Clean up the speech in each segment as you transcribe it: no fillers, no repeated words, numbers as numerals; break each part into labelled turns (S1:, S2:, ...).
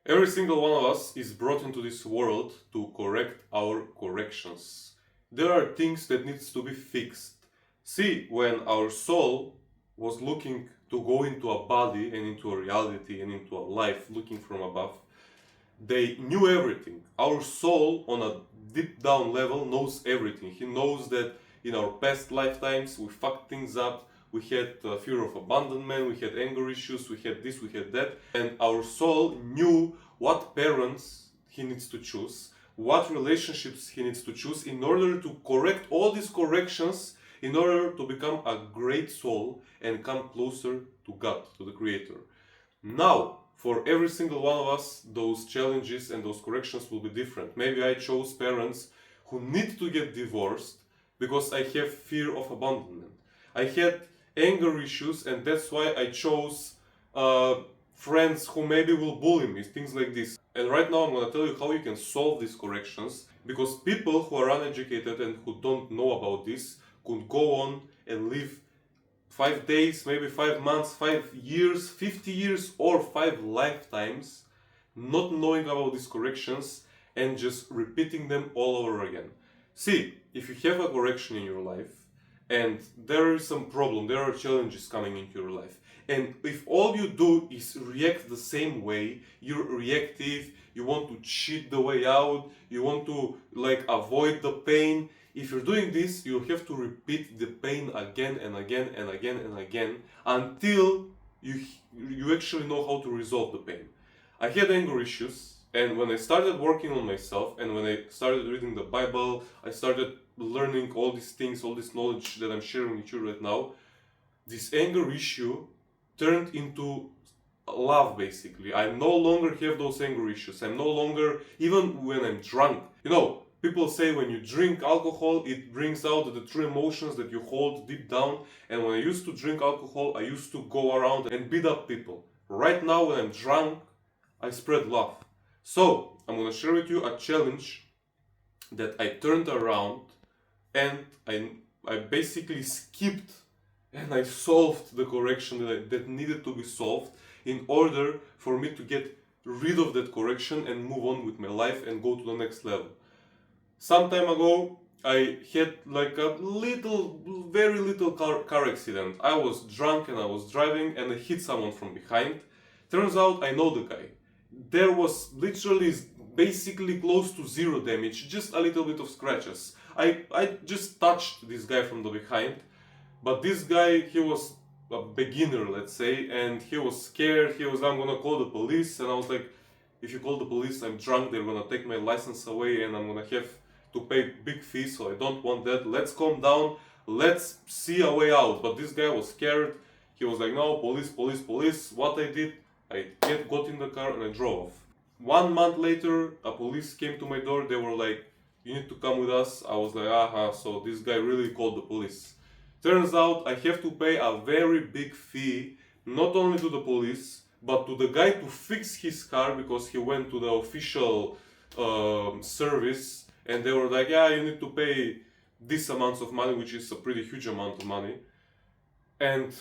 S1: Every single one of us is brought into this world to correct our corrections. There are things that needs to be fixed. See, when our soul was looking to go into a body and into a reality and into a life looking from above, they knew everything. Our soul, on a deep down level, knows everything. He knows that in our past lifetimes we fucked things up. We had fear of abandonment, we had anger issues, we had this, we had that. And our soul knew what parents he needs to choose, what relationships he needs to choose in order to correct all these corrections, in order to become a great soul and come closer to God, to the Creator. Now, for every single one of us, those challenges and those corrections will be different. Maybe I chose parents who need to get divorced because I have fear of abandonment. I had anger issues, and that's why I chose friends who maybe will bully me, things like this. And right now I'm gonna tell you how you can solve these corrections, because people who are uneducated and who don't know about this could go on and live 5 days, maybe 5 months, 5 years, 50 years, or 5 lifetimes not knowing about these corrections and just repeating them all over again. See, if you have a correction in your life and there is some problem, there are challenges coming into your life, and if all you do is react the same way, you're reactive, you want to cheat the way out, you want to avoid the pain. If you're doing this, you have to repeat the pain again and again and again and again until you actually know how to resolve the pain. I had anger issues, and when I started working on myself and when I started reading the Bible, I started learning all these things, all this knowledge that I'm sharing with you right now. This anger issue turned into love, basically. I no longer have those anger issues. I'm no longer, even when I'm drunk. People say when you drink alcohol, it brings out the true emotions that you hold deep down. And when I used to drink alcohol, I used to go around and beat up people. Right now, when I'm drunk, I spread love. So, I'm gonna share with you a challenge that I turned around, and I basically skipped and I solved the correction that needed to be solved in order for me to get rid of that correction and move on with my life and go to the next level. Some time ago, I had very little car accident. I was drunk and I was driving and I hit someone from behind. Turns out I know the guy. There was literally basically close to zero damage, just a little bit of scratches. I just touched this guy from the behind, but this guy, he was a beginner, let's say, and he was scared. I'm gonna call the police, and I was like, if you call the police, I'm drunk, they're gonna take my license away and I'm gonna have to pay big fees, so I don't want that. Let's calm down, let's see a way out. But this guy was scared. He was like, no, police, police, police. What I did, I got in the car and I drove off. 1 month later, a police came to my door. They were like, you need to come with us. I was like, aha, so this guy really called the police. Turns out I have to pay a very big fee, not only to the police, but to the guy to fix his car, because he went to the official service, and they were like, yeah, you need to pay this amount of money, which is a pretty huge amount of money. And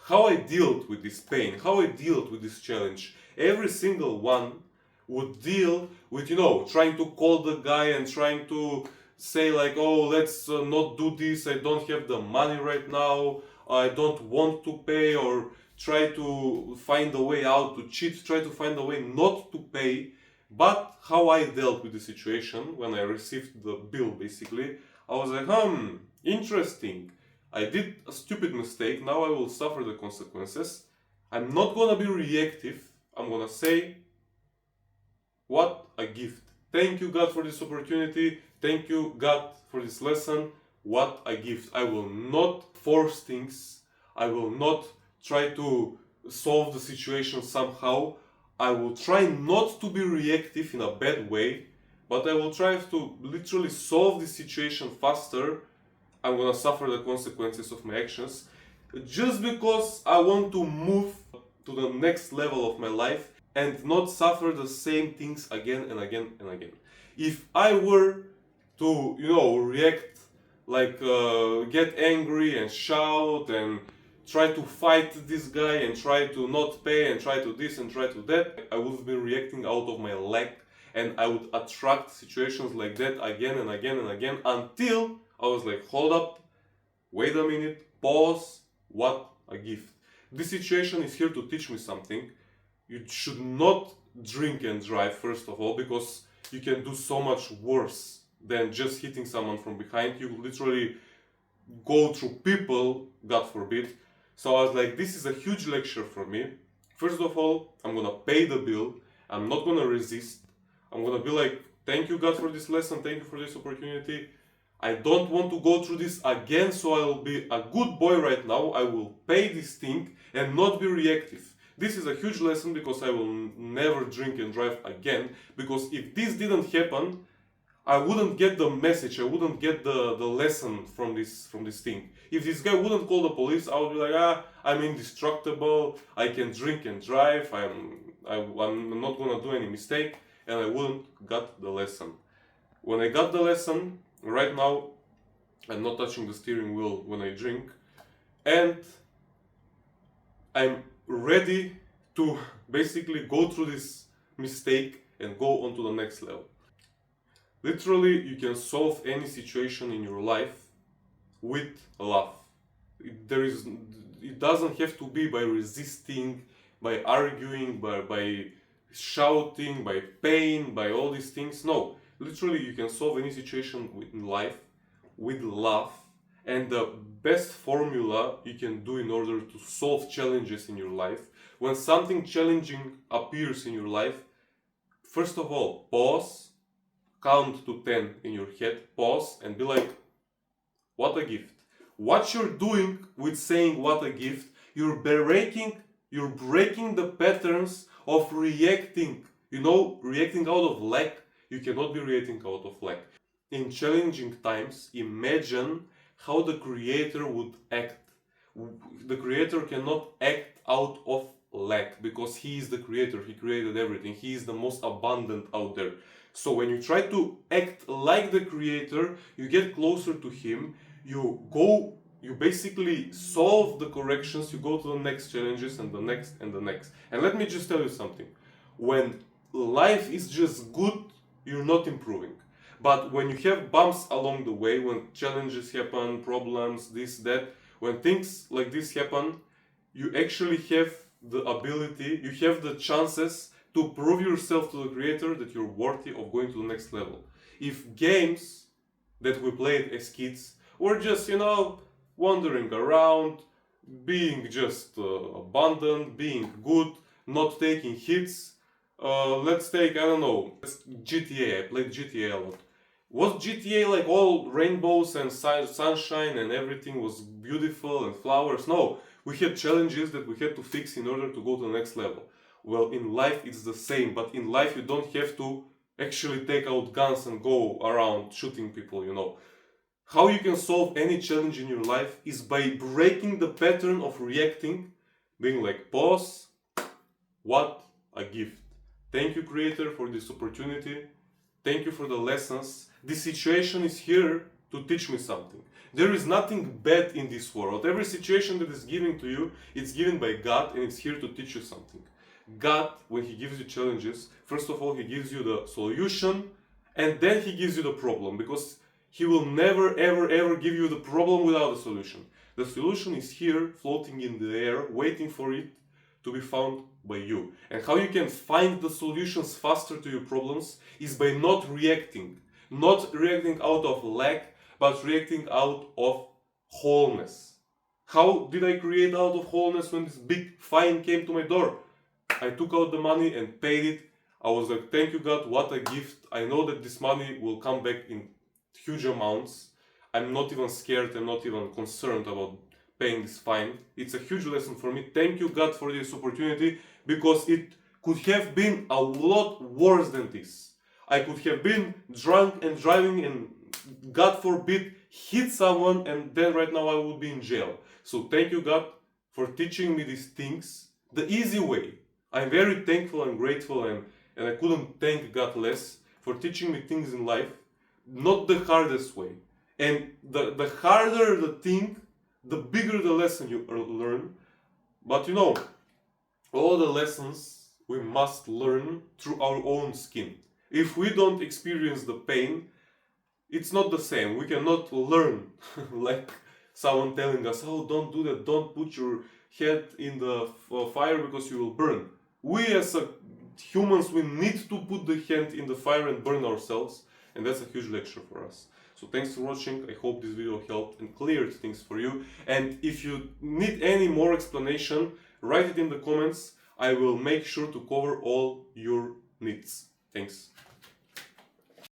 S1: how I dealt with this pain, how I dealt with this challenge, every single one would deal with, trying to call the guy and trying to say like, oh, let's not do this, I don't have the money right now, I don't want to pay, or try to find a way out to cheat, try to find a way not to pay. But how I dealt with the situation when I received the bill, basically, I was like, interesting. I did a stupid mistake, now I will suffer the consequences. I'm not gonna be reactive, I'm gonna say, what a gift. Thank you, God, for this opportunity. Thank you, God, for this lesson. What a gift. I will not force things. I will not try to solve the situation somehow. I will try not to be reactive in a bad way, but I will try to literally solve the situation faster. I'm gonna suffer the consequences of my actions just because I want to move to the next level of my life and not suffer the same things again and again and again. If I were to, react get angry and shout and try to fight this guy and try to not pay and try to this and try to that, I would have been reacting out of my lack, and I would attract situations like that again and again and again until I was like, hold up, wait a minute, pause, what a gift. This situation is here to teach me something. You should not drink and drive, first of all, because you can do so much worse than just hitting someone from behind. You literally go through people, God forbid. So I was like, this is a huge lecture for me. First of all, I'm gonna pay the bill. I'm not gonna resist. I'm gonna be like, thank you God for this lesson, thank you for this opportunity. I don't want to go through this again, so I'll be a good boy right now. I will pay this thing and not be reactive. This is a huge lesson because I will never drink and drive again. Because if this didn't happen, I wouldn't get the message, I wouldn't get the lesson from this thing. If this guy wouldn't call the police, I would be like, I'm indestructible, I can drink and drive, I'm not gonna do any mistake, and I wouldn't got the lesson. When I got the lesson, right now, I'm not touching the steering wheel when I drink, and I'm ready to basically go through this mistake and go on to the next level. Literally, you can solve any situation in your life with love. It doesn't have to be by resisting, by arguing, by shouting, by pain, by all these things. No, literally, you can solve any situation in life with love. And the best formula you can do in order to solve challenges in your life, when something challenging appears in your life, first of all, pause. Count to 10 in your head, pause, and be like, what a gift. What you're doing with saying what a gift, you're breaking the patterns of reacting. You know, reacting out of lack. You cannot be reacting out of lack. In challenging times, imagine how the creator would act. The creator cannot act out of lack because he is the creator. He created everything. He is the most abundant out there. So when you try to act like the creator, you get closer to him, you basically solve the corrections, you go to the next challenges and the next and the next. And let me just tell you something. When life is just good, you're not improving. But when you have bumps along the way, when challenges happen, problems, this, that, when things like this happen, you actually have the ability, you have the chances to prove yourself to the creator that you're worthy of going to the next level. If games that we played as kids were just, wandering around, being just abandoned, being good, not taking hits, let's take, GTA. I played GTA a lot. Was GTA like all rainbows and sunshine and everything was beautiful and flowers? No, we had challenges that we had to fix in order to go to the next level. Well, in life it's the same, but in life you don't have to actually take out guns and go around shooting people. How you can solve any challenge in your life is by breaking the pattern of reacting, being like, pause, what a gift. Thank you, creator, for this opportunity. Thank you for the lessons. This situation is here to teach me something. There is nothing bad in this world. Every situation that is given to you, it's given by God and it's here to teach you something. God, when He gives you challenges, first of all, He gives you the solution and then He gives you the problem, because He will never, ever, ever give you the problem without a solution. The solution is here, floating in the air, waiting for it to be found by you. And how you can find the solutions faster to your problems is by not reacting. Not reacting out of lack, but reacting out of wholeness. How did I create out of wholeness when this big fine came to my door? I took out the money and paid it. I was like, thank you God, what a gift. I know that this money will come back in huge amounts. I'm not even scared, I'm not even concerned about paying this fine. It's a huge lesson for me. Thank you God for this opportunity, because it could have been a lot worse than this. I could have been drunk and driving and, God forbid, hit someone, and then right now I would be in jail. So thank you God for teaching me these things the easy way. I'm very thankful and grateful, and I couldn't thank God less for teaching me things in life, not the hardest way. And the harder the thing, the bigger the lesson you learn. But you know, all the lessons we must learn through our own skin. If we don't experience the pain, it's not the same. We cannot learn like someone telling us, oh, don't do that, don't put your head in the fire because you will burn. We as humans, we need to put the hand in the fire and burn ourselves, and that's a huge lecture for us. So thanks for watching. I hope this video helped and cleared things for you. And if you need any more explanation, write it in the comments. I will make sure to cover all your needs. Thanks.